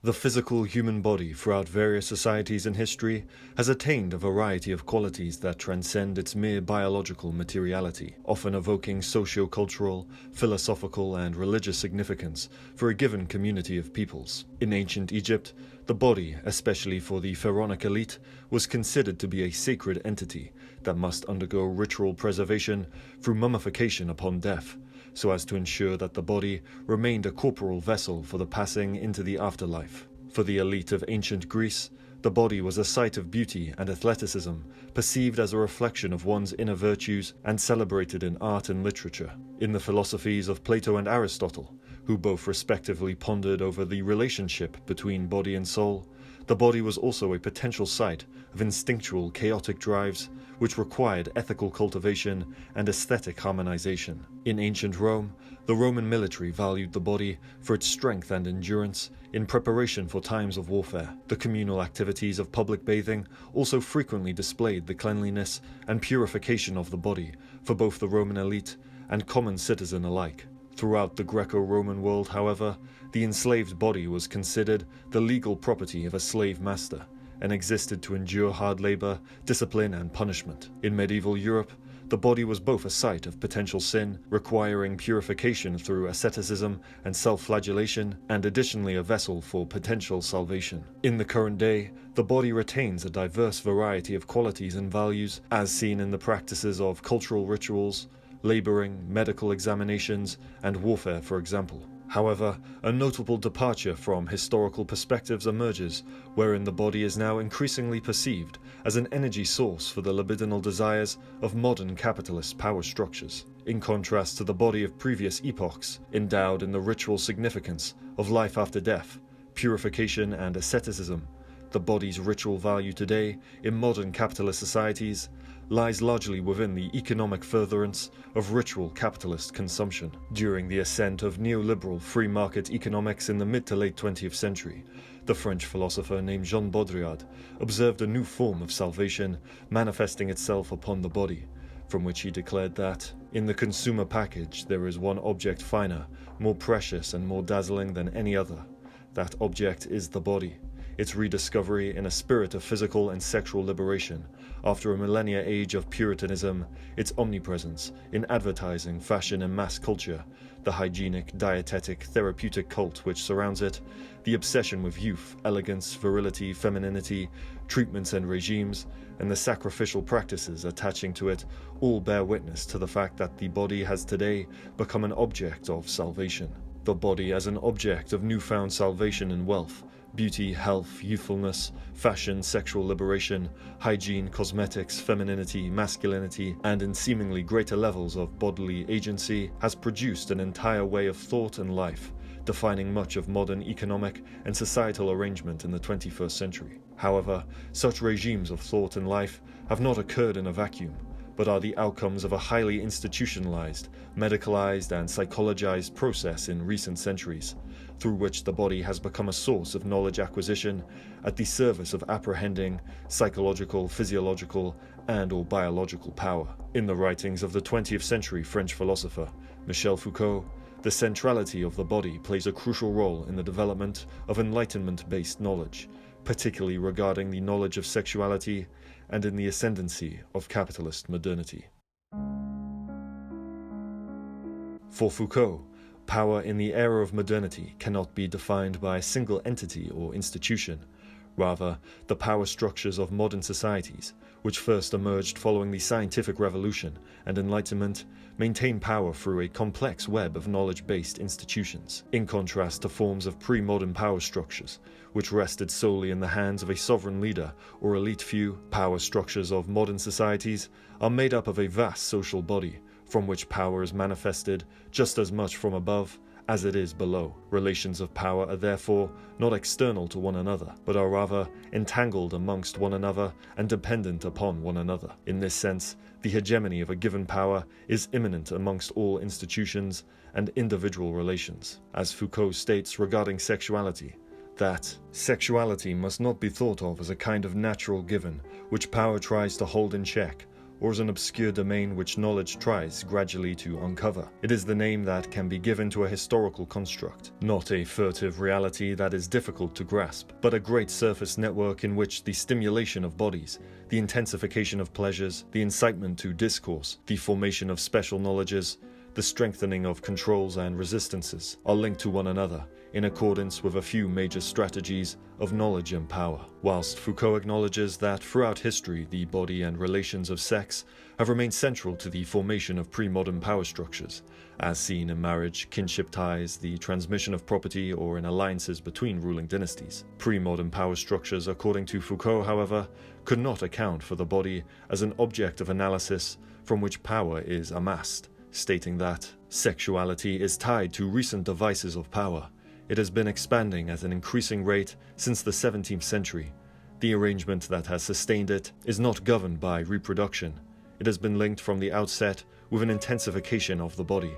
The physical human body throughout various societies in history has attained a variety of qualities that transcend its mere biological materiality, often evoking socio-cultural, philosophical, and religious significance for a given community of peoples. In ancient Egypt, the body, especially for the pharaonic elite, was considered to be a sacred entity that must undergo ritual preservation through mummification upon death, so as to ensure that the body remained a corporal vessel for the passing into the afterlife. For the elite of ancient Greece, the body was a site of beauty and athleticism, perceived as a reflection of one's inner virtues and celebrated in art and literature. In the philosophies of Plato and Aristotle, who both respectively pondered over the relationship between body and soul, the body was also a potential site of instinctual chaotic drives which required ethical cultivation and aesthetic harmonization. In ancient Rome, the Roman military valued the body for its strength and endurance in preparation for times of warfare. The communal activities of public bathing also frequently displayed the cleanliness and purification of the body for both the Roman elite and common citizen alike. Throughout the Greco-Roman world, however, the enslaved body was considered the legal property of a slave master and existed to endure hard labor, discipline, and punishment. In medieval Europe, the body was both a site of potential sin, requiring purification through asceticism and self-flagellation, and additionally a vessel for potential salvation. In the current day, the body retains a diverse variety of qualities and values, as seen in the practices of cultural rituals, laboring, medical examinations, and warfare, for example. However, a notable departure from historical perspectives emerges, wherein the body is now increasingly perceived as an energy source for the libidinal desires of modern capitalist power structures. In contrast to the body of previous epochs, endowed in the ritual significance of life after death, purification, and asceticism, the body's ritual value today in modern capitalist societies lies largely within the economic furtherance of ritual capitalist consumption. During the ascent of neoliberal free market economics in the mid to late 20th century, the French philosopher named Jean Baudrillard observed a new form of salvation manifesting itself upon the body, from which he declared that, in the consumer package, there is one object finer, more precious, and more dazzling than any other. That object is the body. Its rediscovery in a spirit of physical and sexual liberation, after a millennia age of Puritanism, its omnipresence in advertising, fashion, and mass culture, the hygienic, dietetic, therapeutic cult which surrounds it, the obsession with youth, elegance, virility, femininity, treatments and regimes, and the sacrificial practices attaching to it all bear witness to the fact that the body has today become an object of salvation. The body as an object of newfound salvation and wealth, beauty, health, youthfulness, fashion, sexual liberation, hygiene, cosmetics, femininity, masculinity, and in seemingly greater levels of bodily agency, has produced an entire way of thought and life, defining much of modern economic and societal arrangement in the 21st century. However, such regimes of thought and life have not occurred in a vacuum, but are the outcomes of a highly institutionalized, medicalized, and psychologized process in recent centuries, through which the body has become a source of knowledge acquisition at the service of apprehending psychological, physiological, and/or biological power. In the writings of the 20th century French philosopher Michel Foucault, the centrality of the body plays a crucial role in the development of enlightenment-based knowledge, particularly regarding the knowledge of sexuality and in the ascendancy of capitalist modernity. For Foucault, power in the era of modernity cannot be defined by a single entity or institution. Rather, the power structures of modern societies, which first emerged following the scientific revolution and enlightenment, maintain power through a complex web of knowledge-based institutions, in contrast to forms of pre-modern power structures, which rested solely in the hands of a sovereign leader or elite few. Power structures of modern societies are made up of a vast social body, from which power is manifested just as much from above as it is below. Relations of power are therefore not external to one another, but are rather entangled amongst one another and dependent upon one another. In this sense, the hegemony of a given power is immanent amongst all institutions and individual relations. As Foucault states regarding sexuality, that sexuality must not be thought of as a kind of natural given which power tries to hold in check, or as an obscure domain which knowledge tries gradually to uncover. It is the name that can be given to a historical construct, not a furtive reality that is difficult to grasp, but a great surface network in which the stimulation of bodies, the intensification of pleasures, the incitement to discourse, the formation of special knowledges, the strengthening of controls and resistances are linked to one another in accordance with a few major strategies of knowledge and power. Whilst Foucault acknowledges that throughout history the body and relations of sex have remained central to the formation of pre-modern power structures, as seen in marriage, kinship ties, the transmission of property, or in alliances between ruling dynasties. Pre-modern power structures, according to Foucault, however, could not account for the body as an object of analysis from which power is amassed, stating that sexuality is tied to recent devices of power. It has been expanding at an increasing rate since the 17th century. The arrangement that has sustained it is not governed by reproduction. It has been linked from the outset with an intensification of the body,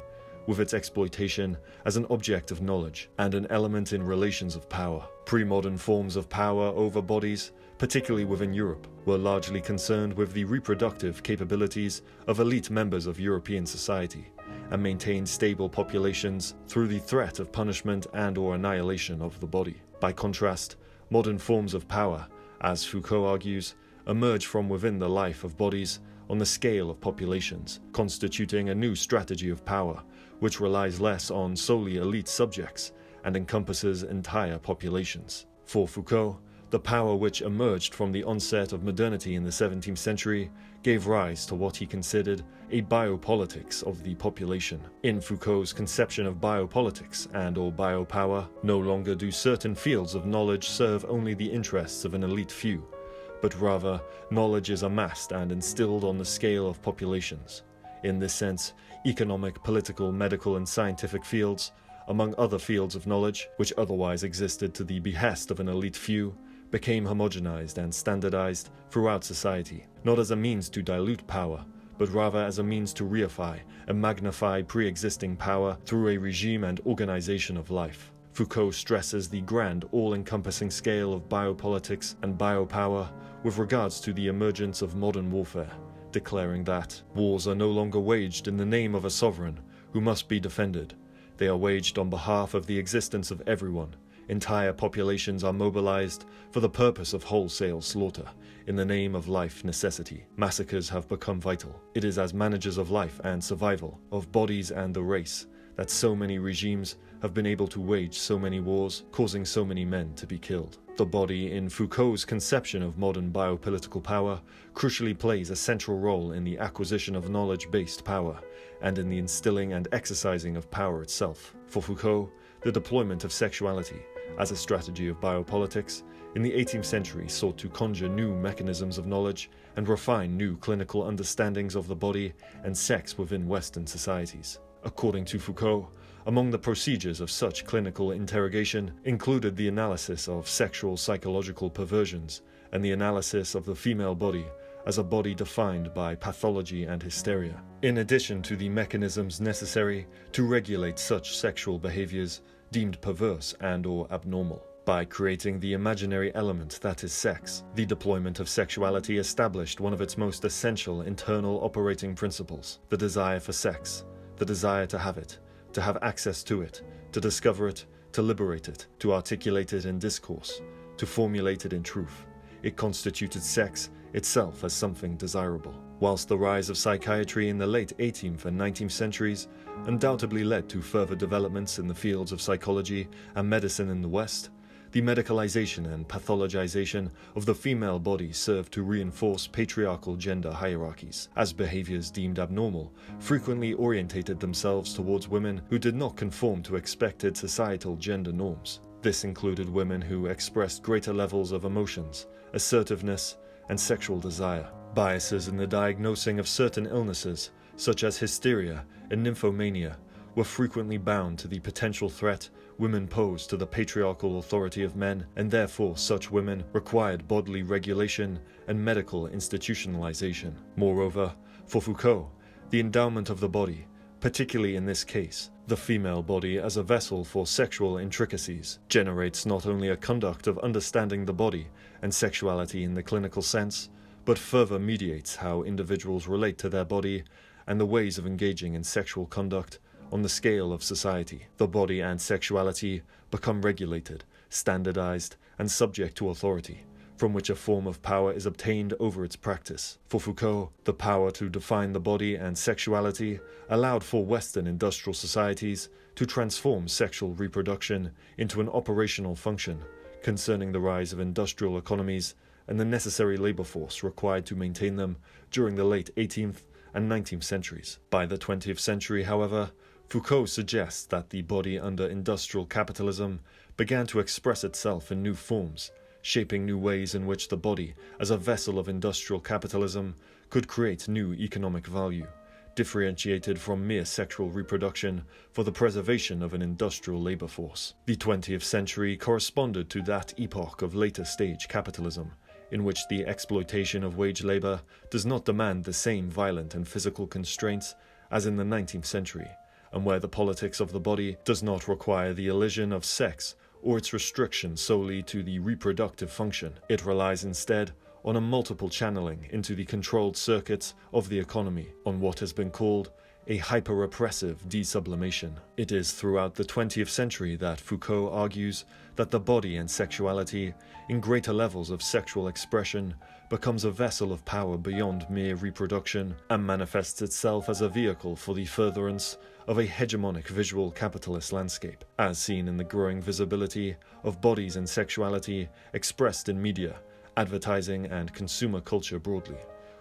with its exploitation as an object of knowledge and an element in relations of power. Pre-modern forms of power over bodies, particularly within Europe, were largely concerned with the reproductive capabilities of elite members of European society, and maintained stable populations through the threat of punishment and/or annihilation of the body. By contrast, modern forms of power, as Foucault argues, emerge from within the life of bodies on the scale of populations, constituting a new strategy of power, which relies less on solely elite subjects and encompasses entire populations. For Foucault, the power which emerged from the onset of modernity in the 17th century gave rise to what he considered a biopolitics of the population. In Foucault's conception of biopolitics and/or biopower, no longer do certain fields of knowledge serve only the interests of an elite few, but rather knowledge is amassed and instilled on the scale of populations. In this sense, economic, political, medical, and scientific fields, among other fields of knowledge which otherwise existed to the behest of an elite few, became homogenized and standardized throughout society, not as a means to dilute power, but rather as a means to reify and magnify pre-existing power through a regime and organization of life. Foucault stresses the grand, all-encompassing scale of biopolitics and biopower with regards to the emergence of modern warfare, declaring that wars are no longer waged in the name of a sovereign who must be defended. They are waged on behalf of the existence of everyone. Entire populations are mobilized for the purpose of wholesale slaughter in the name of life necessity. Massacres have become vital. It is as managers of life and survival, of bodies and the race, that so many regimes have been able to wage so many wars, causing so many men to be killed. The body, in Foucault's conception of modern biopolitical power, crucially plays a central role in the acquisition of knowledge-based power, and in the instilling and exercising of power itself. For Foucault, the deployment of sexuality, as a strategy of biopolitics, in the 18th century sought to conjure new mechanisms of knowledge and refine new clinical understandings of the body and sex within Western societies. According to Foucault, among the procedures of such clinical interrogation included the analysis of sexual psychological perversions and the analysis of the female body as a body defined by pathology and hysteria, in addition to the mechanisms necessary to regulate such sexual behaviors deemed perverse and/or abnormal. By creating the imaginary element that is sex, the deployment of sexuality established one of its most essential internal operating principles: the desire for sex, the desire to have access to it, to discover it, to liberate it, to articulate it in discourse, to formulate it in truth. It constituted sex itself as something desirable. Whilst the rise of psychiatry in the late 18th and 19th centuries undoubtedly led to further developments in the fields of psychology and medicine in the West, the medicalization and pathologization of the female body served to reinforce patriarchal gender hierarchies, as behaviors deemed abnormal frequently orientated themselves towards women who did not conform to expected societal gender norms. This included women who expressed greater levels of emotions, assertiveness, and sexual desire. Biases in the diagnosing of certain illnesses, such as hysteria and nymphomania, were frequently bound to the potential threat women posed to the patriarchal authority of men, and therefore such women required bodily regulation and medical institutionalization. Moreover, for Foucault, the endowment of the body, particularly in this case, the female body as a vessel for sexual intricacies, generates not only a conduct of understanding the body and sexuality in the clinical sense, but further mediates how individuals relate to their body and the ways of engaging in sexual conduct on the scale of society. The body and sexuality become regulated, standardized, and subject to authority, from which a form of power is obtained over its practice. For Foucault, the power to define the body and sexuality allowed for Western industrial societies to transform sexual reproduction into an operational function, concerning the rise of industrial economies and the necessary labor force required to maintain them during the late 18th and 19th centuries. By the 20th century, however, Foucault suggests that the body under industrial capitalism began to express itself in new forms, shaping new ways in which the body, as a vessel of industrial capitalism, could create new economic value, differentiated from mere sexual reproduction for the preservation of an industrial labor force. The 20th century corresponded to that epoch of later stage capitalism, in which the exploitation of wage labor does not demand the same violent and physical constraints as in the 19th century, and where the politics of the body does not require the elision of sex or its restriction solely to the reproductive function. It relies instead on a multiple channeling into the controlled circuits of the economy, on what has been called a hyper-repressive desublimation. It is throughout the 20th century that Foucault argues that the body and sexuality, in greater levels of sexual expression, becomes a vessel of power beyond mere reproduction and manifests itself as a vehicle for the furtherance of a hegemonic visual capitalist landscape, as seen in the growing visibility of bodies and sexuality expressed in media, advertising, and consumer culture broadly,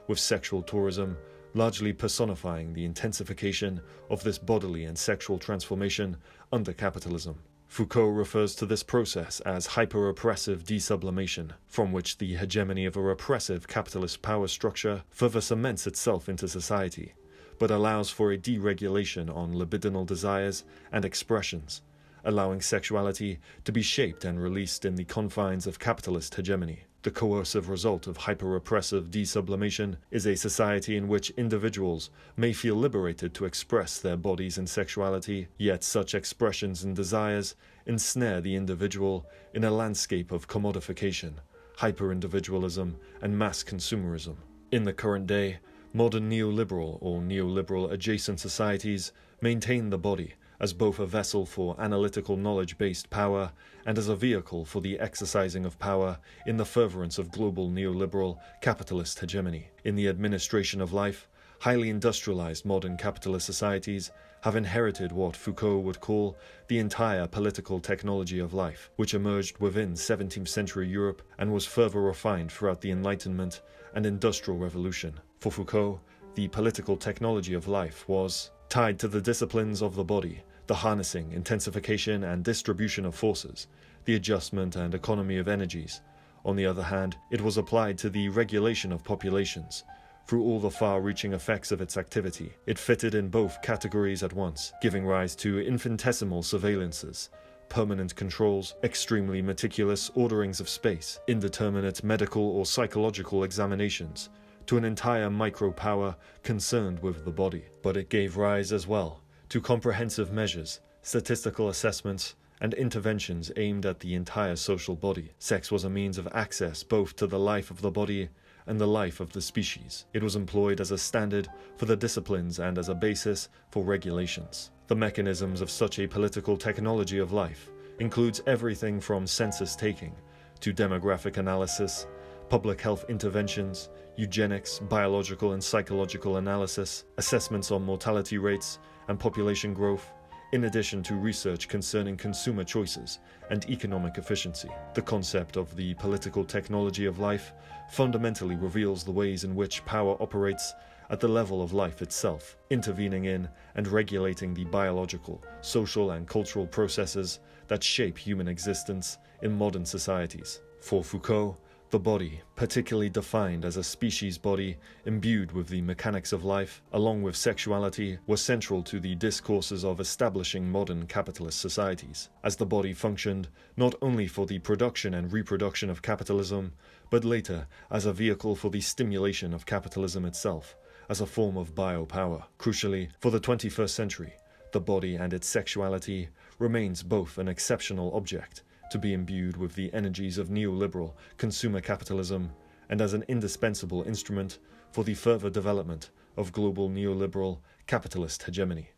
with sexual tourism largely personifying the intensification of this bodily and sexual transformation under capitalism. Foucault refers to this process as hyper-repressive desublimation, from which the hegemony of a repressive capitalist power structure further cements itself into society, but allows for a deregulation on libidinal desires and expressions, allowing sexuality to be shaped and released in the confines of capitalist hegemony. The coercive result of hyper-repressive desublimation is a society in which individuals may feel liberated to express their bodies and sexuality, yet such expressions and desires ensnare the individual in a landscape of commodification, hyper-individualism, and mass consumerism. In the current day, modern neoliberal or neoliberal-adjacent societies maintain the body as both a vessel for analytical knowledge-based power and as a vehicle for the exercising of power in the furtherance of global neoliberal capitalist hegemony. In the administration of life, highly industrialized modern capitalist societies have inherited what Foucault would call the entire political technology of life, which emerged within 17th century Europe and was further refined throughout the Enlightenment and Industrial Revolution. For Foucault, the political technology of life was tied to the disciplines of the body, the harnessing, intensification, and distribution of forces, the adjustment and economy of energies. On the other hand, it was applied to the regulation of populations. Through all the far-reaching effects of its activity, it fitted in both categories at once, giving rise to infinitesimal surveillances, permanent controls, extremely meticulous orderings of space, indeterminate medical or psychological examinations, to an entire micro-power concerned with the body. But it gave rise as well to comprehensive measures, statistical assessments, and interventions aimed at the entire social body. Sex was a means of access both to the life of the body and the life of the species. It was employed as a standard for the disciplines and as a basis for regulations. The mechanisms of such a political technology of life includes everything from census taking to demographic analysis, public health interventions, eugenics, biological and psychological analysis, assessments on mortality rates and population growth, in addition to research concerning consumer choices and economic efficiency. The concept of the political technology of life fundamentally reveals the ways in which power operates at the level of life itself, intervening in and regulating the biological, social, and cultural processes that shape human existence in modern societies. For Foucault, the body, particularly defined as a species body imbued with the mechanics of life, along with sexuality, was central to the discourses of establishing modern capitalist societies, as the body functioned not only for the production and reproduction of capitalism, but later as a vehicle for the stimulation of capitalism itself, as a form of biopower. Crucially, for the 21st century, the body and its sexuality remains both an exceptional object to be imbued with the energies of neoliberal consumer capitalism and as an indispensable instrument for the further development of global neoliberal capitalist hegemony.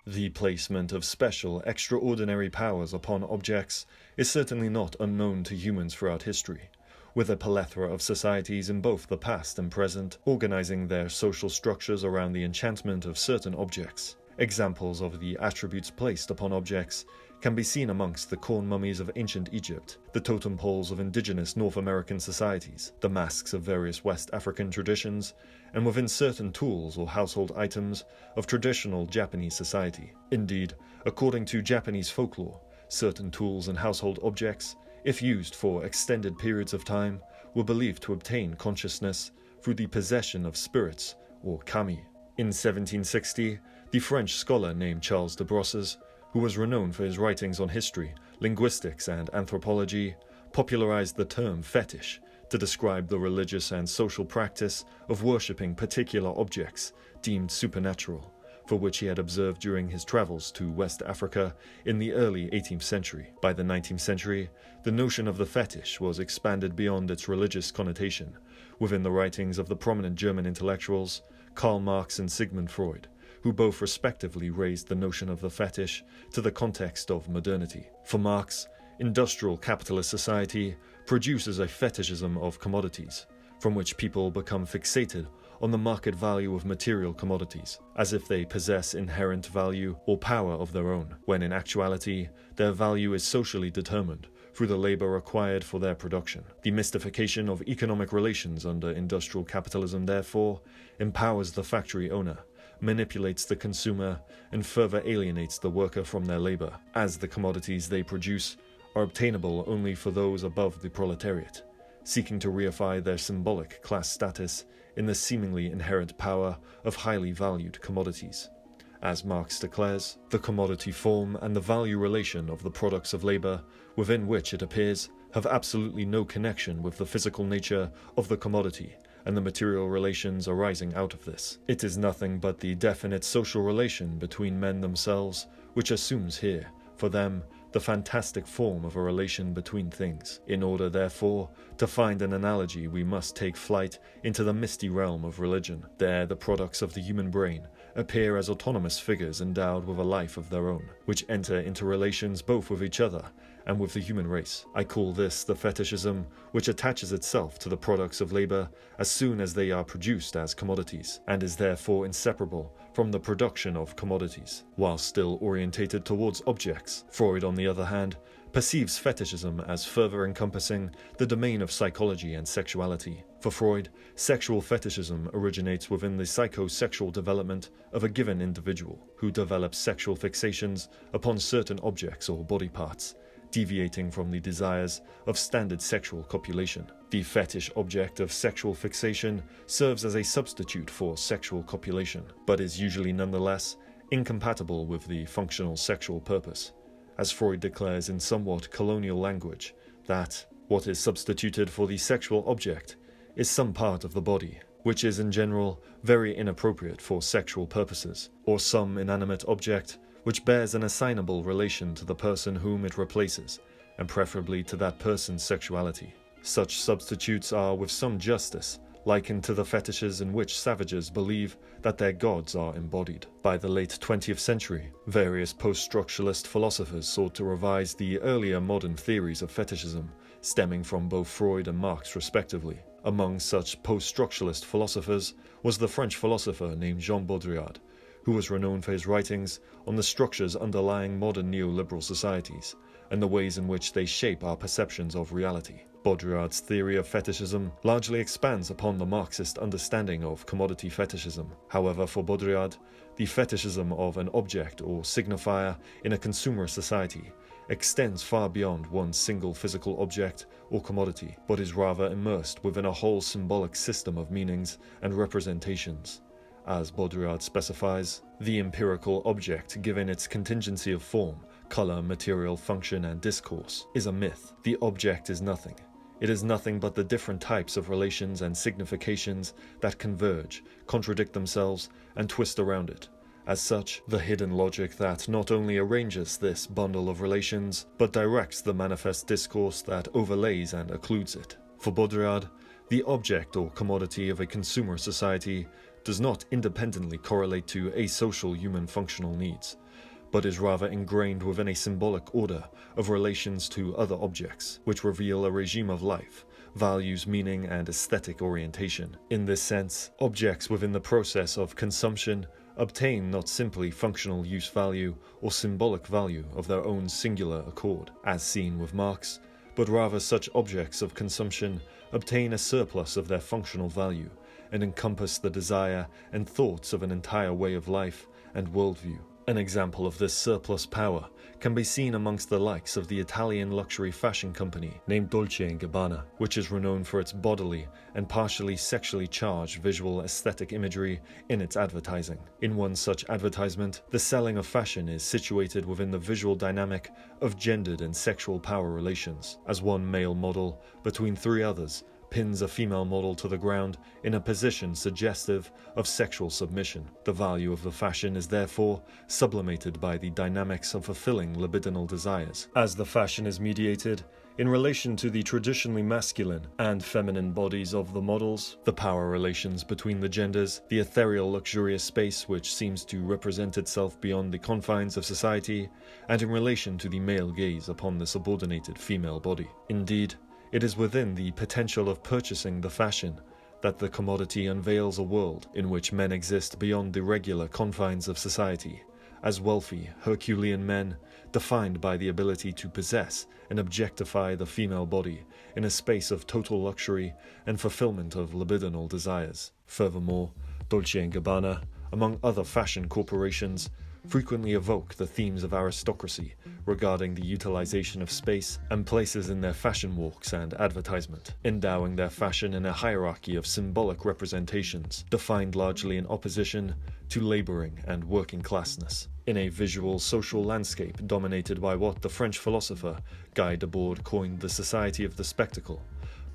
The placement of special, extraordinary powers upon objects is certainly not unknown to humans throughout history, with a plethora of societies in both the past and present organizing their social structures around the enchantment of certain objects. Examples of the attributes placed upon objects can be seen amongst the corn mummies of ancient Egypt, the totem poles of indigenous North American societies, the masks of various West African traditions, and within certain tools or household items of traditional Japanese society. Indeed, according to Japanese folklore, certain tools and household objects, if used for extended periods of time, were believed to obtain consciousness through the possession of spirits, or kami. In 1760, the French scholar named Charles de Brosses, who was renowned for his writings on history, linguistics, and anthropology, popularized the term fetish to describe the religious and social practice of worshipping particular objects deemed supernatural, for which he had observed during his travels to West Africa in the early 18th century. By the 19th century, the notion of the fetish was expanded beyond its religious connotation within the writings of the prominent German intellectuals Karl Marx and Sigmund Freud, who both respectively raised the notion of the fetish to the context of modernity. For Marx, industrial capitalist society produces a fetishism of commodities, from which people become fixated on the market value of material commodities, as if they possess inherent value or power of their own, when in actuality their value is socially determined through the labor required for their production. The mystification of economic relations under industrial capitalism, therefore, empowers the factory owner, manipulates the consumer, and further alienates the worker from their labor, as the commodities they produce are obtainable only for those above the proletariat, seeking to reify their symbolic class status in the seemingly inherent power of highly valued commodities. As Marx declares, the commodity form and the value relation of the products of labor within which it appears have absolutely no connection with the physical nature of the commodity and the material relations arising out of this. It is nothing but the definite social relation between men themselves which assumes here, for them, the fantastic form of a relation between things. In order, therefore, to find an analogy, we must take flight into the misty realm of religion. There, the products of the human brain appear as autonomous figures endowed with a life of their own, which enter into relations both with each other and with the human race. I call this the fetishism which attaches itself to the products of labor as soon as they are produced as commodities, and is therefore inseparable from the production of commodities, while still orientated towards objects. Freud, on the other hand, perceives fetishism as further encompassing the domain of psychology and sexuality. For Freud, sexual fetishism originates within the psychosexual development of a given individual, who develops sexual fixations upon certain objects or body parts, deviating from the desires of standard sexual copulation. The fetish object of sexual fixation serves as a substitute for sexual copulation, but is usually nonetheless incompatible with the functional sexual purpose, as Freud declares in somewhat colonial language that what is substituted for the sexual object is some part of the body, which is in general very inappropriate for sexual purposes, or some inanimate object which bears an assignable relation to the person whom it replaces, and preferably to that person's sexuality. Such substitutes are, with some justice, likened to the fetishes in which savages believe that their gods are embodied. By the late 20th century, various post-structuralist philosophers sought to revise the earlier modern theories of fetishism, stemming from both Freud and Marx respectively. Among such post-structuralist philosophers was the French philosopher named Jean Baudrillard, who was renowned for his writings on the structures underlying modern neoliberal societies and the ways in which they shape our perceptions of reality. Baudrillard's theory of fetishism largely expands upon the Marxist understanding of commodity fetishism. However, for Baudrillard, the fetishism of an object or signifier in a consumer society extends far beyond one single physical object or commodity, but is rather immersed within a whole symbolic system of meanings and representations. As Baudrillard specifies, the empirical object, given its contingency of form, color, material, function, and discourse, is a myth. The object is nothing. It is nothing but the different types of relations and significations that converge, contradict themselves, and twist around it, As such, the hidden logic that not only arranges this bundle of relations, but directs the manifest discourse that overlays and occludes it. For Baudrillard, the object or commodity of a consumer society does not independently correlate to asocial human functional needs, but is rather ingrained within a symbolic order of relations to other objects, which reveal a regime of life, values, meaning, and aesthetic orientation. In this sense, objects within the process of consumption obtain not simply functional use value or symbolic value of their own singular accord, as seen with Marx, but rather such objects of consumption obtain a surplus of their functional value and encompass the desire and thoughts of an entire way of life and worldview. An example of this surplus power can be seen amongst the likes of the Italian luxury fashion company named Dolce & Gabbana, which is renowned for its bodily and partially sexually charged visual aesthetic imagery in its advertising. In one such advertisement, the selling of fashion is situated within the visual dynamic of gendered and sexual power relations, as one male model, between three others, pins a female model to the ground in a position suggestive of sexual submission. The value of the fashion is therefore sublimated by the dynamics of fulfilling libidinal desires, as the fashion is mediated in relation to the traditionally masculine and feminine bodies of the models, the power relations between the genders, the ethereal luxurious space which seems to represent itself beyond the confines of society, and in relation to the male gaze upon the subordinated female body. Indeed, it is within the potential of purchasing the fashion that the commodity unveils a world in which men exist beyond the regular confines of society, as wealthy, Herculean men, defined by the ability to possess and objectify the female body in a space of total luxury and fulfillment of libidinal desires. Furthermore, Dolce & Gabbana, among other fashion corporations, frequently evoke the themes of aristocracy regarding the utilization of space and places in their fashion walks and advertisement, endowing their fashion in a hierarchy of symbolic representations defined largely in opposition to laboring and working classness. In a visual social landscape dominated by what the French philosopher Guy Debord coined the society of the spectacle,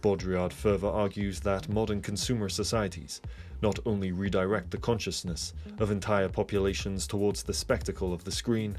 Baudrillard further argues that modern consumer societies not only redirect the consciousness of entire populations towards the spectacle of the screen,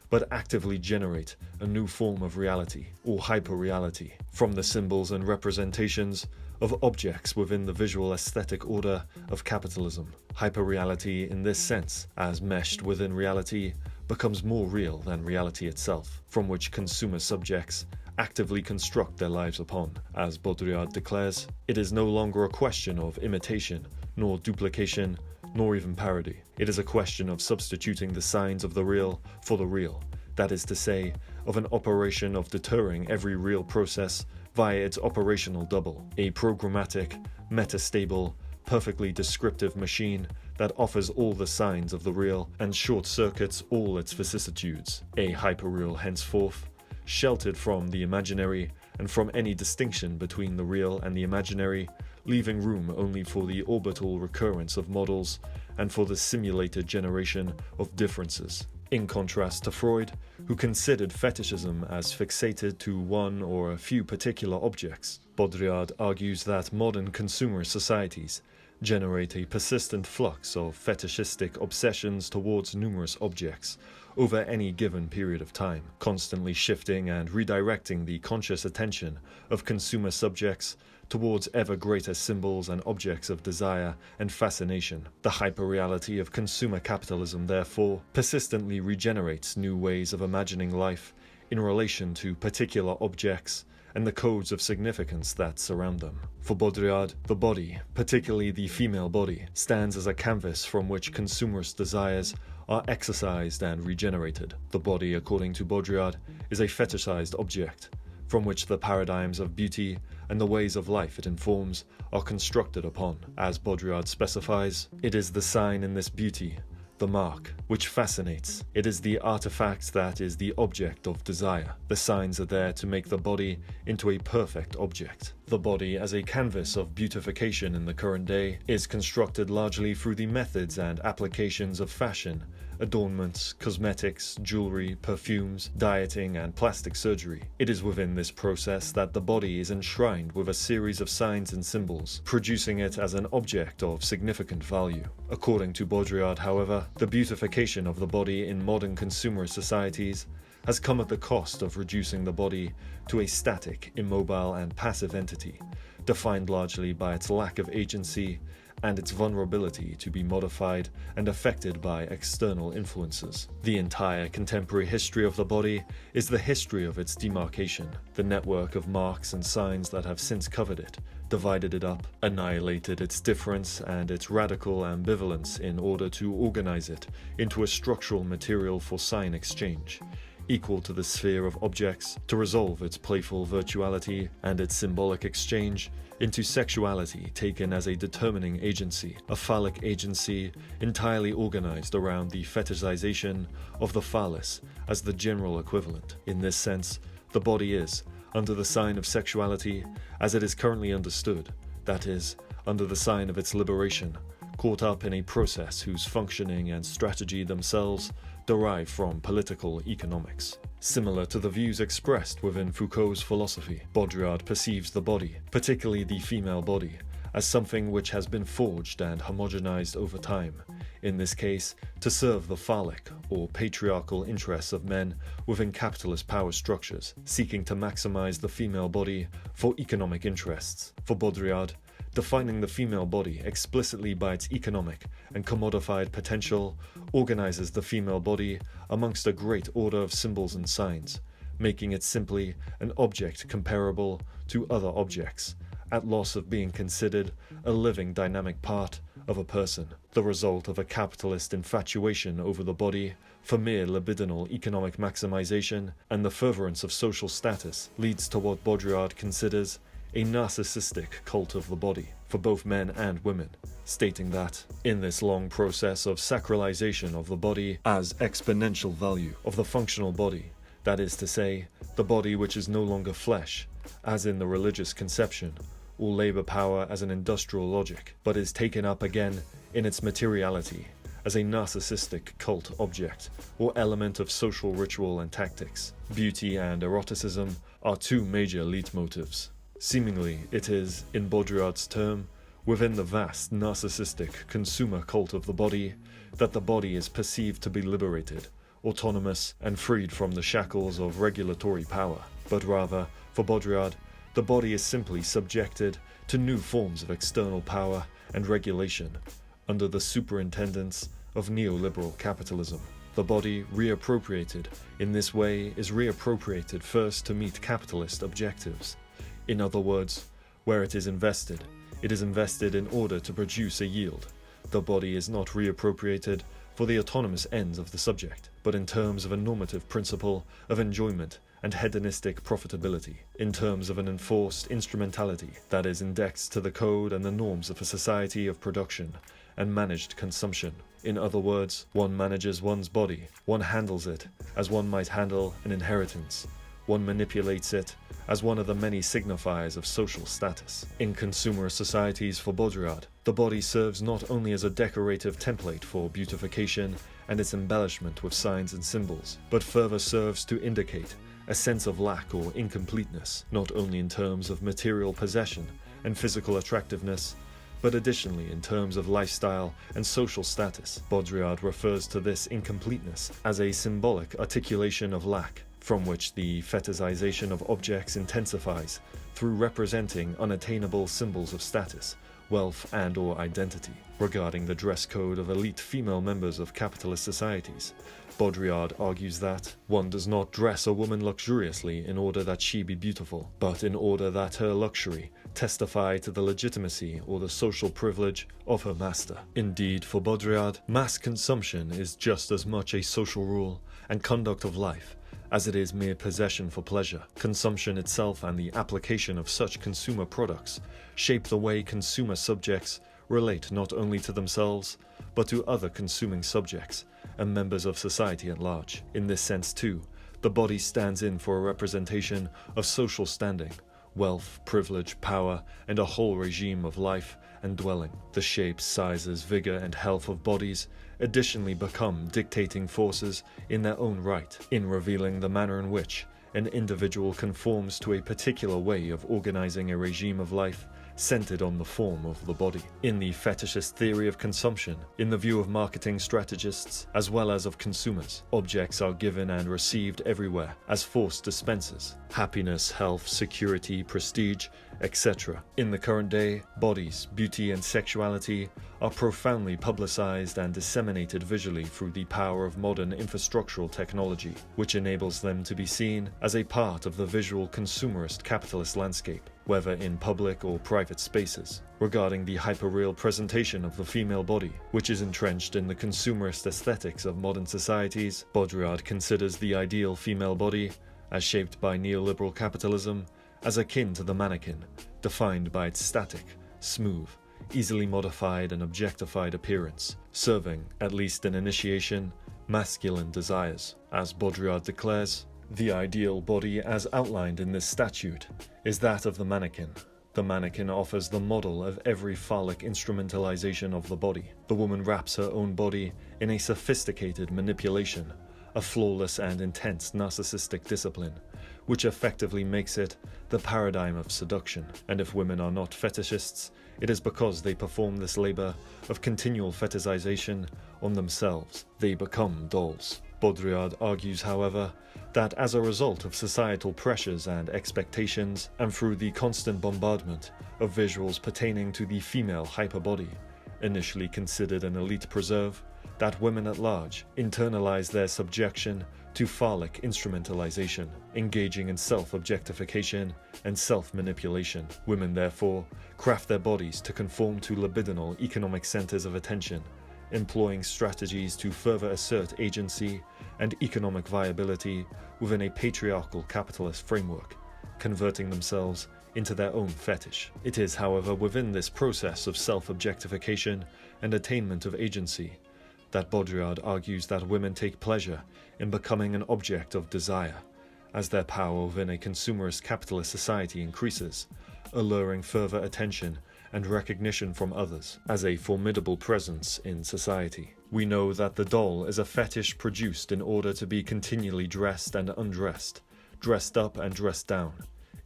but actively generate a new form of reality, or hyperreality, from the symbols and representations of objects within the visual aesthetic order of capitalism. Hyperreality, in this sense, as meshed within reality, becomes more real than reality itself, from which consumer subjects actively construct their lives upon. As Baudrillard declares, it is no longer a question of imitation, nor duplication, nor even parody. It is a question of substituting the signs of the real for the real, that is to say, of an operation of deterring every real process via its operational double, a programmatic, metastable, perfectly descriptive machine that offers all the signs of the real and short-circuits all its vicissitudes, a hyperreal henceforth, sheltered from the imaginary and from any distinction between the real and the imaginary, leaving room only for the orbital recurrence of models and for the simulated generation of differences. In contrast to Freud, who considered fetishism as fixated to one or a few particular objects, Baudrillard argues that modern consumer societies generate a persistent flux of fetishistic obsessions towards numerous objects over any given period of time, constantly shifting and redirecting the conscious attention of consumer subjects towards ever greater symbols and objects of desire and fascination. The hyperreality of consumer capitalism, therefore, persistently regenerates new ways of imagining life in relation to particular objects and the codes of significance that surround them. For Baudrillard, the body, particularly the female body, stands as a canvas from which consumerist desires are exercised and regenerated. The body, according to Baudrillard, is a fetishized object, from which the paradigms of beauty and the ways of life it informs are constructed upon. As Baudrillard specifies, it is the sign in this beauty, the mark, which fascinates. It is the artifact that is the object of desire. The signs are there to make the body into a perfect object. The body, as a canvas of beautification in the current day, is constructed largely through the methods and applications of fashion adornments, cosmetics, jewelry, perfumes, dieting, and plastic surgery. It is within this process that the body is enshrined with a series of signs and symbols, producing it as an object of significant value. According to Baudrillard, however, the beautification of the body in modern consumerist societies has come at the cost of reducing the body to a static, immobile, and passive entity, defined largely by its lack of agency and its vulnerability to be modified and affected by external influences. The entire contemporary history of the body is the history of its demarcation, the network of marks and signs that have since covered it, divided it up, annihilated its difference and its radical ambivalence in order to organize it into a structural material for sign exchange, equal to the sphere of objects, to resolve its playful virtuality and its symbolic exchange into sexuality taken as a determining agency, a phallic agency entirely organized around the fetishization of the phallus as the general equivalent. In this sense, the body is, under the sign of sexuality as it is currently understood, that is, under the sign of its liberation, caught up in a process whose functioning and strategy themselves derive from political economics. Similar to the views expressed within Foucault's philosophy, Baudrillard perceives the body, particularly the female body, as something which has been forged and homogenized over time, in this case, to serve the phallic or patriarchal interests of men within capitalist power structures, seeking to maximize the female body for economic interests. For Baudrillard, defining the female body explicitly by its economic and commodified potential organizes the female body amongst a great order of symbols and signs, making it simply an object comparable to other objects, at loss of being considered a living dynamic part of a person. The result of a capitalist infatuation over the body for mere libidinal economic maximization and the furtherance of social status leads to what Baudrillard considers a narcissistic cult of the body for both men and women, stating that, in this long process of sacralization of the body as exponential value of the functional body, that is to say, the body which is no longer flesh, as in the religious conception, or labor power as an industrial logic, but is taken up again in its materiality as a narcissistic cult object or element of social ritual and tactics. Beauty and eroticism are two major leitmotifs. Seemingly, it is, in Baudrillard's term, within the vast narcissistic consumer cult of the body, that the body is perceived to be liberated, autonomous, and freed from the shackles of regulatory power. But rather, for Baudrillard, the body is simply subjected to new forms of external power and regulation under the superintendence of neoliberal capitalism. The body, reappropriated in this way, is reappropriated first to meet capitalist objectives. In other words, where it is invested in order to produce a yield. The body is not reappropriated for the autonomous ends of the subject, but in terms of a normative principle of enjoyment and hedonistic profitability, in terms of an enforced instrumentality that is indexed to the code and the norms of a society of production and managed consumption. In other words, one manages one's body, one handles it as one might handle an inheritance, one manipulates it as one of the many signifiers of social status. In consumerist societies for Baudrillard, the body serves not only as a decorative template for beautification and its embellishment with signs and symbols, but further serves to indicate a sense of lack or incompleteness, not only in terms of material possession and physical attractiveness, but additionally in terms of lifestyle and social status. Baudrillard refers to this incompleteness as a symbolic articulation of lack, from which the fetishization of objects intensifies through representing unattainable symbols of status, wealth and/or identity. Regarding the dress code of elite female members of capitalist societies, Baudrillard argues that one does not dress a woman luxuriously in order that she be beautiful, but in order that her luxury testify to the legitimacy or the social privilege of her master. Indeed, for Baudrillard, mass consumption is just as much a social rule and conduct of life as it is mere possession for pleasure. Consumption itself and the application of such consumer products shape the way consumer subjects relate not only to themselves, but to other consuming subjects and members of society at large. In this sense, too, the body stands in for a representation of social standing, wealth, privilege, power, and a whole regime of life and dwelling. The shapes, sizes, vigor, and health of bodies additionally become dictating forces in their own right, in revealing the manner in which an individual conforms to a particular way of organizing a regime of life centered on the form of the body. In the fetishist theory of consumption, in the view of marketing strategists as well as of consumers, objects are given and received everywhere as forced dispensers. Happiness, health, security, prestige, etc. In the current day, bodies, beauty and sexuality are profoundly publicized and disseminated visually through the power of modern infrastructural technology, which enables them to be seen as a part of the visual consumerist capitalist landscape, whether in public or private spaces. Regarding the hyperreal presentation of the female body, which is entrenched in the consumerist aesthetics of modern societies, Baudrillard considers the ideal female body, as shaped by neoliberal capitalism, as akin to the mannequin, defined by its static, smooth, easily modified and objectified appearance, serving, at least in initiation, masculine desires. As Baudrillard declares, the ideal body as outlined in this statute is that of the mannequin. The mannequin offers the model of every phallic instrumentalization of the body. The woman wraps her own body in a sophisticated manipulation, a flawless and intense narcissistic discipline, which effectively makes it the paradigm of seduction. And if women are not fetishists, it is because they perform this labor of continual fetishization on themselves. They become dolls. Baudrillard argues, however, that as a result of societal pressures and expectations, and through the constant bombardment of visuals pertaining to the female hyperbody, initially considered an elite preserve, that women at large internalize their subjection to phallic instrumentalization, engaging in self-objectification and self-manipulation. Women, therefore, craft their bodies to conform to libidinal economic centers of attention, employing strategies to further assert agency and economic viability within a patriarchal capitalist framework, converting themselves into their own fetish. It is, however, within this process of self-objectification and attainment of agency that Baudrillard argues that women take pleasure in becoming an object of desire, as their power within a consumerist capitalist society increases, alluring further attention and recognition from others as a formidable presence in society. We know that the doll is a fetish produced in order to be continually dressed and undressed, dressed up and dressed down.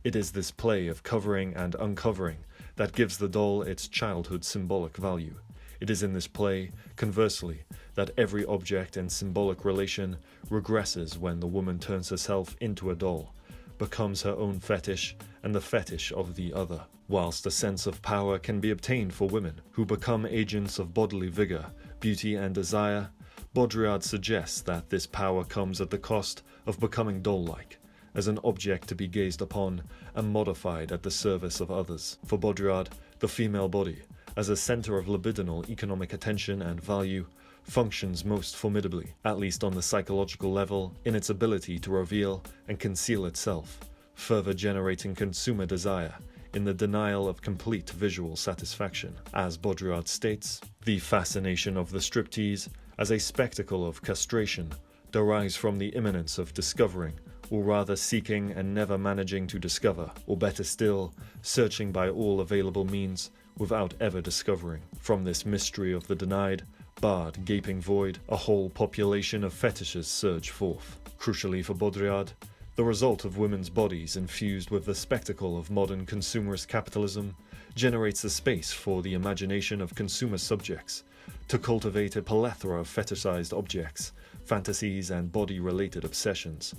It is this play of covering and uncovering that gives the doll its childhood symbolic value. It is in this play, conversely, that every object and symbolic relation regresses when the woman turns herself into a doll, becomes her own fetish and the fetish of the other. Whilst a sense of power can be obtained for women who become agents of bodily vigor, beauty and desire, Baudrillard suggests that this power comes at the cost of becoming doll-like, as an object to be gazed upon and modified at the service of others. For Baudrillard, the female body, as a center of libidinal economic attention and value, functions most formidably, at least on the psychological level, in its ability to reveal and conceal itself, further generating consumer desire in the denial of complete visual satisfaction. As Baudrillard states, the fascination of the striptease as a spectacle of castration derives from the imminence of discovering, or rather seeking and never managing to discover, or better still, searching by all available means without ever discovering. From this mystery of the denied, barred, gaping void, a whole population of fetishes surge forth. Crucially for Baudrillard, the result of women's bodies infused with the spectacle of modern consumerist capitalism generates a space for the imagination of consumer subjects to cultivate a plethora of fetishized objects, fantasies and body-related obsessions,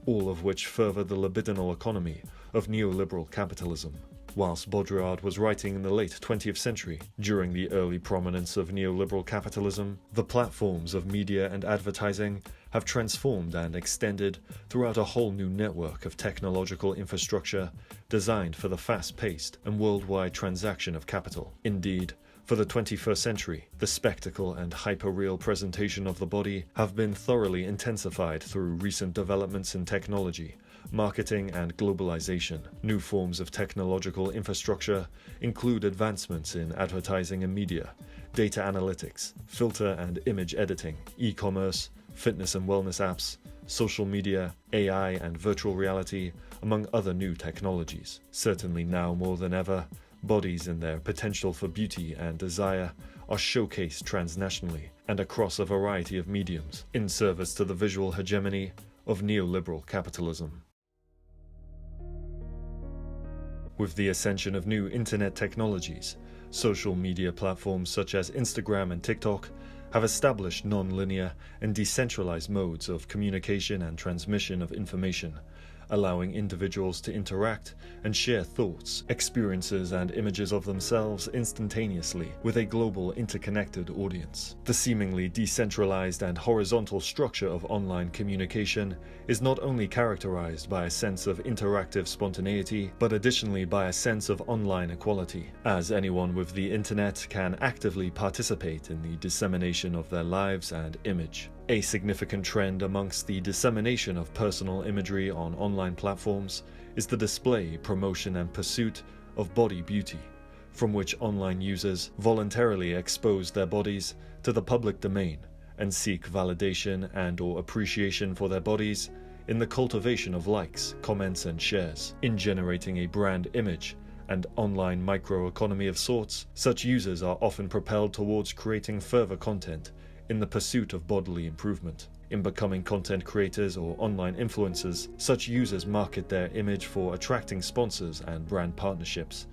all of which further the libidinal economy of neoliberal capitalism. Whilst Baudrillard was writing in the late 20th century, during the early prominence of neoliberal capitalism, the platforms of media and advertising have transformed and extended throughout a whole new network of technological infrastructure designed for the fast-paced and worldwide transaction of capital. Indeed, for the 21st century, the spectacle and hyper-real presentation of the body have been thoroughly intensified through recent developments in technology, marketing and globalization. New forms of technological infrastructure include advancements in advertising and media, data analytics, filter and image editing, e-commerce, fitness and wellness apps, social media, AI and virtual reality, among other new technologies. Certainly now more than ever, Bodies and their potential for beauty and desire are showcased transnationally and across a variety of mediums in service to the visual hegemony of neoliberal capitalism. With the ascension of new internet technologies, social media platforms such as Instagram and TikTok have established non-linear and decentralized modes of communication and transmission of information, allowing individuals to interact and share thoughts, experiences, and images of themselves instantaneously with a global interconnected audience. The seemingly decentralized and horizontal structure of online communication is not only characterized by a sense of interactive spontaneity, but additionally by a sense of online equality, as anyone with the internet can actively participate in the dissemination of their lives and image. A significant trend amongst the dissemination of personal imagery on online platforms is the display, promotion, and pursuit of body beauty, from which online users voluntarily expose their bodies to the public domain and seek validation and/or appreciation for their bodies in the cultivation of likes, comments, and shares. In generating a brand image and online microeconomy of sorts, such users are often propelled towards creating further content in the pursuit of bodily improvement. In becoming content creators or online influencers, such users market their image for attracting sponsors and brand partnerships,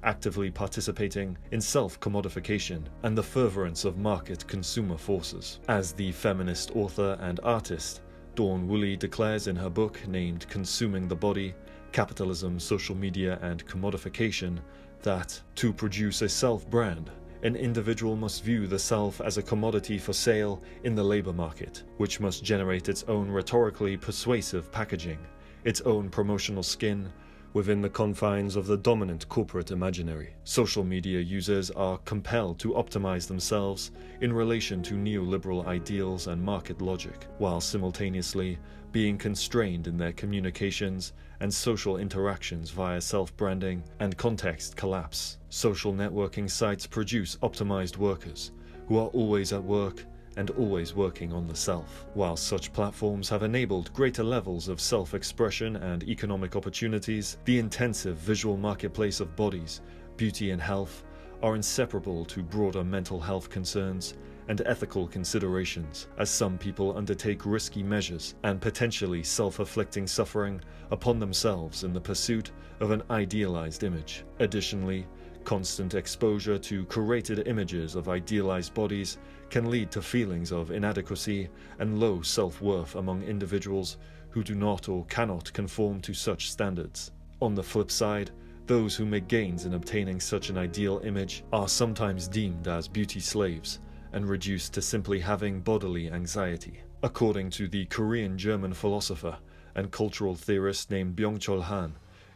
actively participating in self-commodification and the furtherance of market consumer forces. As the feminist author and artist Dawn Woolley declares in her book named Consuming the Body, Capitalism, Social Media, and Commodification, that to produce a self-brand, an individual must view the self as a commodity for sale in the labor market, which must generate its own rhetorically persuasive packaging, its own promotional skin, within the confines of the dominant corporate imaginary. Social media users are compelled to optimize themselves in relation to neoliberal ideals and market logic, while simultaneously being constrained in their communications and social interactions via self-branding and context collapse. Social networking sites produce optimized workers who are always at work and always working on the self. While such platforms have enabled greater levels of self-expression and economic opportunities, the intensive visual marketplace of bodies, beauty, and health are inseparable to broader mental health concerns and ethical considerations, as some people undertake risky measures and potentially self-afflicting suffering upon themselves in the pursuit of an idealized image. Additionally, constant exposure to curated images of idealized bodies can lead to feelings of inadequacy and low self-worth among individuals who do not or cannot conform to such standards. On the flip side, those who make gains in obtaining such an ideal image are sometimes deemed as beauty slaves and reduced to simply having bodily anxiety. According to the Korean-German philosopher and cultural theorist named Byung,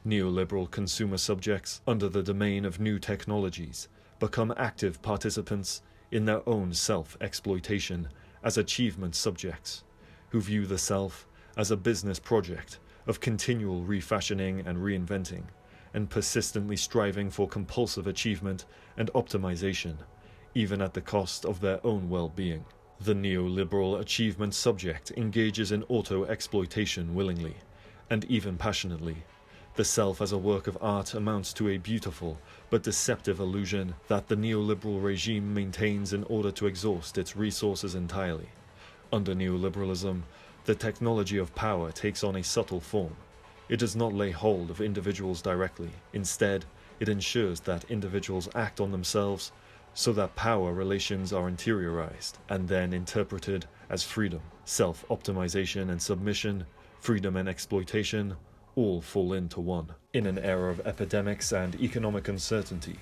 neoliberal consumer subjects under the domain of new technologies become active participants in their own self-exploitation as achievement subjects, who view the self as a business project of continual refashioning and reinventing, and persistently striving for compulsive achievement and optimization, even at the cost of their own well-being. The neoliberal achievement subject engages in auto-exploitation willingly, and even passionately. The self as a work of art amounts to a beautiful but deceptive illusion that the neoliberal regime maintains in order to exhaust its resources entirely. Under neoliberalism, the technology of power takes on a subtle form. It does not lay hold of individuals directly. Instead, it ensures that individuals act on themselves so that power relations are interiorized and then interpreted as freedom. Self-optimization and submission, freedom and exploitation, all fall into one. In an era of epidemics and economic uncertainty,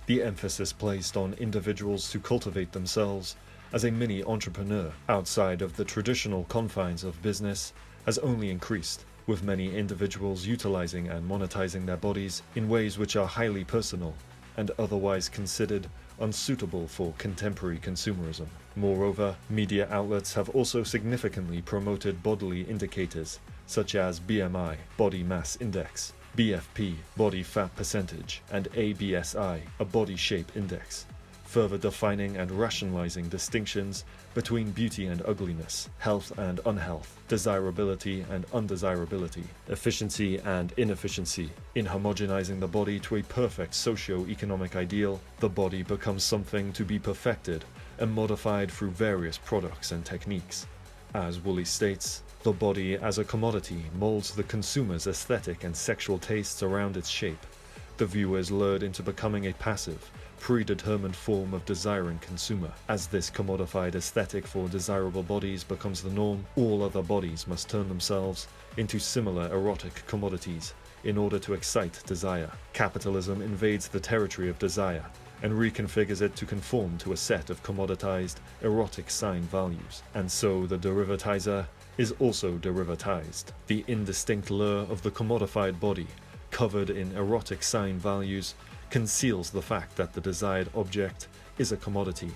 the emphasis placed on individuals to cultivate themselves as a mini-entrepreneur outside of the traditional confines of business has only increased, with many individuals utilizing and monetizing their bodies in ways which are highly personal and otherwise considered unsuitable for contemporary consumerism. Moreover, media outlets have also significantly promoted bodily indicators such as BMI, body mass index, BFP, body fat percentage, and ABSI, a body shape index, further defining and rationalizing distinctions between beauty and ugliness, health and unhealth, desirability and undesirability, efficiency and inefficiency. In homogenizing the body to a perfect socio-economic ideal, the body becomes something to be perfected and modified through various products and techniques. As Woolley states, the body as a commodity molds the consumer's aesthetic and sexual tastes around its shape. The viewer is lured into becoming a passive, predetermined form of desiring consumer. As this commodified aesthetic for desirable bodies becomes the norm, all other bodies must turn themselves into similar erotic commodities in order to excite desire. Capitalism invades the territory of desire and reconfigures it to conform to a set of commoditized, erotic sign values. And so the derivatizer is also derivatized. The indistinct lure of the commodified body, covered in erotic sign values, conceals the fact that the desired object is a commodity,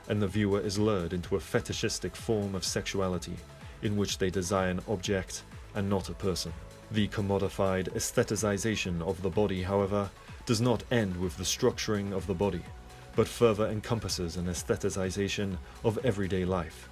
and the viewer is lured into a fetishistic form of sexuality, in which they desire an object and not a person. The commodified aestheticization of the body, however, does not end with the structuring of the body, but further encompasses an aestheticization of everyday life,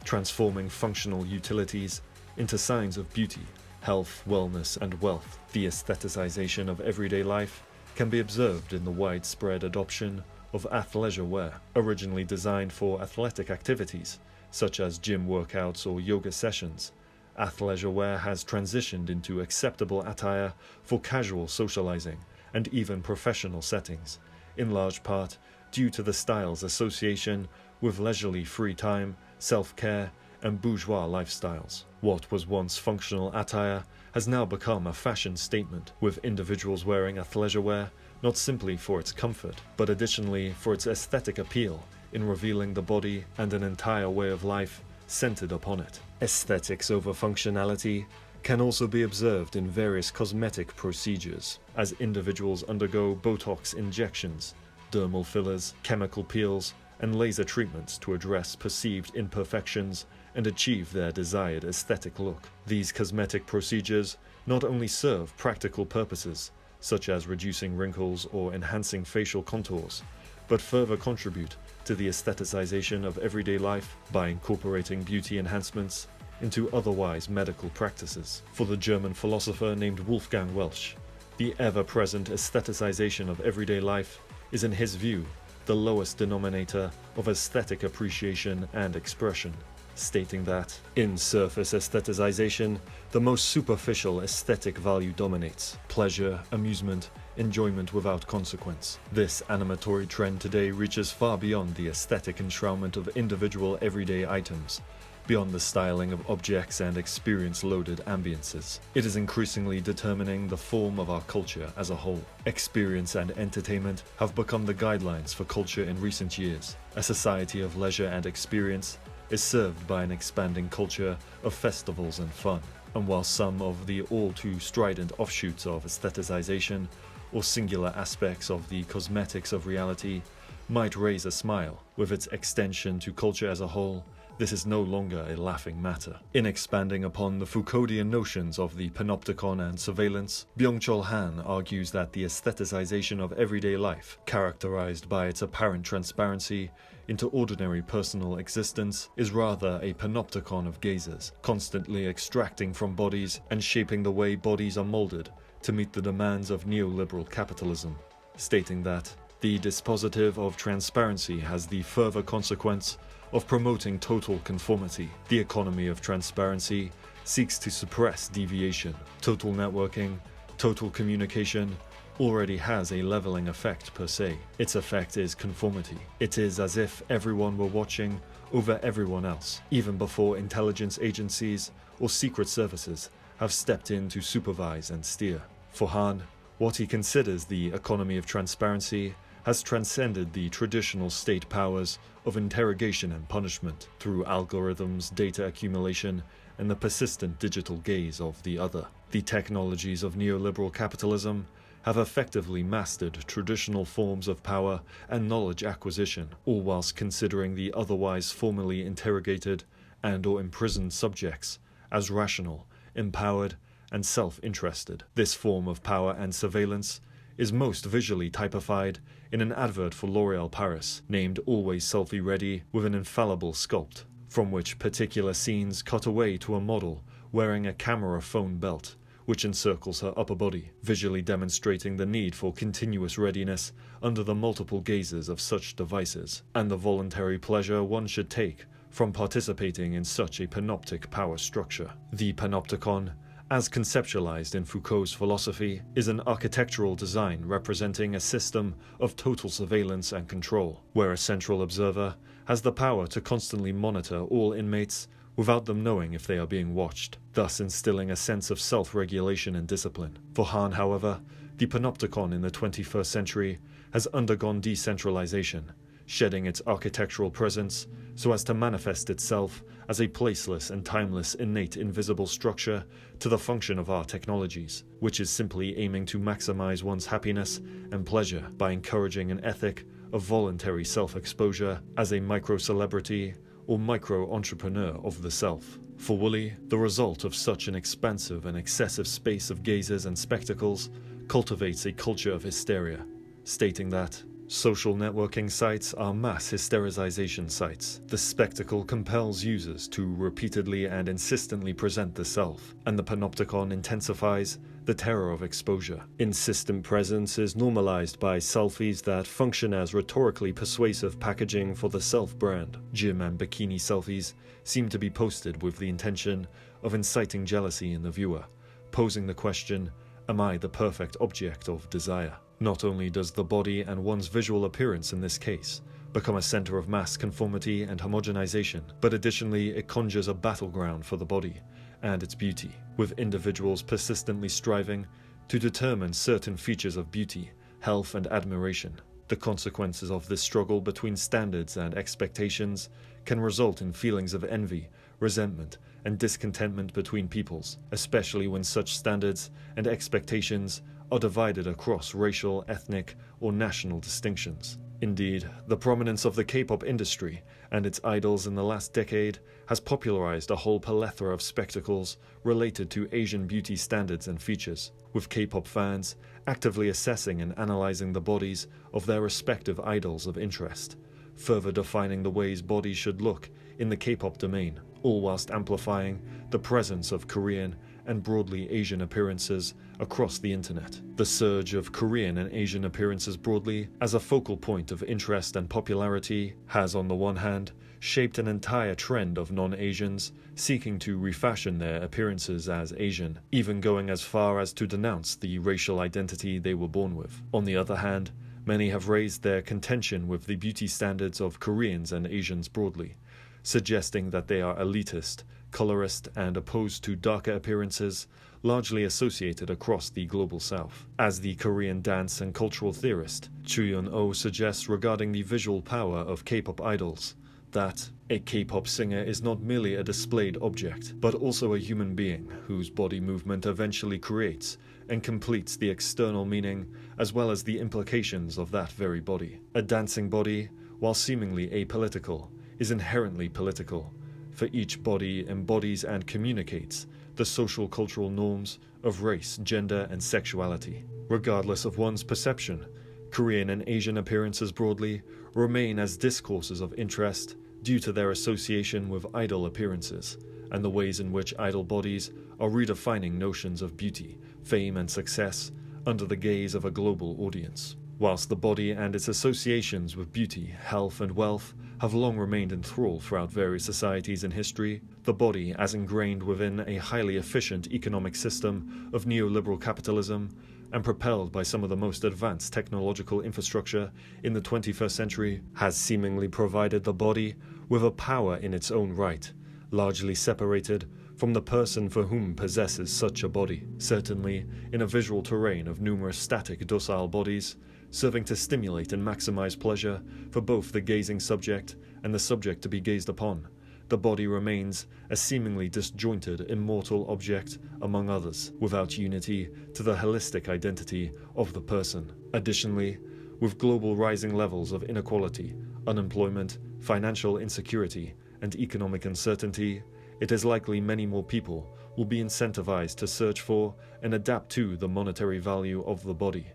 transforming functional utilities into signs of beauty, health, wellness, and wealth. The aestheticization of everyday life can be observed in the widespread adoption of athleisure wear, originally designed for athletic activities, such as gym workouts or yoga sessions. Athleisure wear has transitioned into acceptable attire for casual socializing and even professional settings, in large part due to the style's association with leisurely free time, self-care, and bourgeois lifestyles. What was once functional attire has now become a fashion statement, with individuals wearing athleisure wear not simply for its comfort, but additionally for its aesthetic appeal in revealing the body and an entire way of life centered upon it. Aesthetics over functionality can also be observed in various cosmetic procedures, as individuals undergo Botox injections, dermal fillers, chemical peels, and laser treatments to address perceived imperfections and achieve their desired aesthetic look. These cosmetic procedures not only serve practical purposes, such as reducing wrinkles or enhancing facial contours, but further contribute to the aestheticization of everyday life by incorporating beauty enhancements into otherwise medical practices. For the German philosopher named Wolfgang Welsch, the ever-present aestheticization of everyday life is, in his view, the lowest denominator of aesthetic appreciation and expression, stating that, in surface aestheticization, the most superficial aesthetic value dominates: pleasure, amusement, enjoyment without consequence. This animatory trend today reaches far beyond the aesthetic enshroudment of individual everyday items, beyond the styling of objects and experience-loaded ambiances. It is increasingly determining the form of our culture as a whole. Experience and entertainment have become the guidelines for culture in recent years. A society of leisure and experience is served by an expanding culture of festivals and fun. And while some of the all too strident offshoots of aestheticization or singular aspects of the cosmetics of reality might raise a smile, with its extension to culture as a whole, this is no longer a laughing matter. In expanding upon the Foucauldian notions of the panopticon and surveillance, Byung argues that the aestheticization of everyday life, characterized by its apparent transparency into ordinary personal existence, is rather a panopticon of gazers, constantly extracting from bodies and shaping the way bodies are molded to meet the demands of neoliberal capitalism, stating that the dispositive of transparency has the further consequence of promoting total conformity. The economy of transparency seeks to suppress deviation. Total networking, total communication already has a leveling effect per se. Its effect is conformity. It is as if everyone were watching over everyone else, even before intelligence agencies or secret services have stepped in to supervise and steer. For Hahn, what he considers the economy of transparency has transcended the traditional state powers of interrogation and punishment through algorithms, data accumulation, and the persistent digital gaze of the other. The technologies of neoliberal capitalism have effectively mastered traditional forms of power and knowledge acquisition, all whilst considering the otherwise formerly interrogated and/or imprisoned subjects as rational, empowered, and self-interested. This form of power and surveillance is most visually typified in an advert for L'Oréal Paris, named Always Selfie Ready, with an infallible sculpt, from which particular scenes cut away to a model wearing a camera phone belt, which encircles her upper body, visually demonstrating the need for continuous readiness under the multiple gazes of such devices, and the voluntary pleasure one should take from participating in such a panoptic power structure. The panopticon, as conceptualized in Foucault's philosophy, is an architectural design representing a system of total surveillance and control, where a central observer has the power to constantly monitor all inmates without them knowing if they are being watched, thus instilling a sense of self-regulation and discipline. For Hahn, however, the panopticon in the 21st century has undergone decentralization, shedding its architectural presence so as to manifest itself as a placeless and timeless innate invisible structure to the function of our technologies, which is simply aiming to maximize one's happiness and pleasure by encouraging an ethic of voluntary self-exposure as a micro-celebrity or micro-entrepreneur of the self. For Woolley, the result of such an expansive and excessive space of gazes and spectacles cultivates a culture of hysteria, stating that social networking sites are mass hysterization sites. The spectacle compels users to repeatedly and insistently present the self, and the panopticon intensifies the terror of exposure. Insistent presence is normalized by selfies that function as rhetorically persuasive packaging for the self brand. Gym and bikini selfies seem to be posted with the intention of inciting jealousy in the viewer, posing the question, am I the perfect object of desire? Not only does the body and one's visual appearance in this case become a center of mass conformity and homogenization, but additionally it conjures a battleground for the body and its beauty, with individuals persistently striving to determine certain features of beauty, health, and admiration. The consequences of this struggle between standards and expectations can result in feelings of envy, resentment, and discontentment between peoples, especially when such standards and expectations are divided across racial, ethnic, or national distinctions. Indeed, the prominence of the K-pop industry and its idols in the last decade has popularized a whole plethora of spectacles related to Asian beauty standards and features, with K-pop fans actively assessing and analyzing the bodies of their respective idols of interest, further defining the ways bodies should look in the K-pop domain, all whilst amplifying the presence of Korean and broadly Asian appearances across the internet. The surge of Korean and Asian appearances broadly as a focal point of interest and popularity has, on the one hand, shaped an entire trend of non-Asians seeking to refashion their appearances as Asian, even going as far as to denounce the racial identity they were born with. On the other hand, many have raised their contention with the beauty standards of Koreans and Asians broadly, suggesting that they are elitist, colorist, and opposed to darker appearances largely associated across the global south. As the Korean dance and cultural theorist Chul suggests regarding the visual power of K-pop idols, that a K-pop singer is not merely a displayed object, but also a human being whose body movement eventually creates and completes the external meaning as well as the implications of that very body. A dancing body, while seemingly apolitical, is inherently political, for each body embodies and communicates the social cultural norms of race, gender, and sexuality. Regardless of one's perception, Korean and Asian appearances broadly remain as discourses of interest due to their association with idol appearances and the ways in which idol bodies are redefining notions of beauty, fame, and success under the gaze of a global audience. Whilst the body and its associations with beauty, health, and wealth have long remained enthralled throughout various societies in history, the body, as ingrained within a highly efficient economic system of neoliberal capitalism and propelled by some of the most advanced technological infrastructure in the 21st century, has seemingly provided the body with a power in its own right, largely separated from the person for whom possesses such a body, certainly in a visual terrain of numerous static docile bodies, serving to stimulate and maximize pleasure for both the gazing subject and the subject to be gazed upon. The body remains a seemingly disjointed, immortal object among others, without unity to the holistic identity of the person. Additionally, with global rising levels of inequality, unemployment, financial insecurity, and economic uncertainty, it is likely many more people will be incentivized to search for and adapt to the monetary value of the body,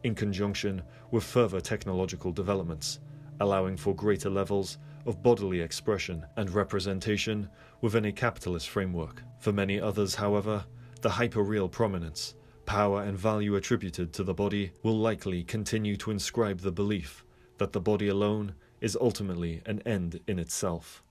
in conjunction with further technological developments, allowing for greater levels of bodily expression and representation within a capitalist framework. For many others, however, the hyperreal prominence, power and value attributed to the body will likely continue to inscribe the belief that the body alone is ultimately an end in itself.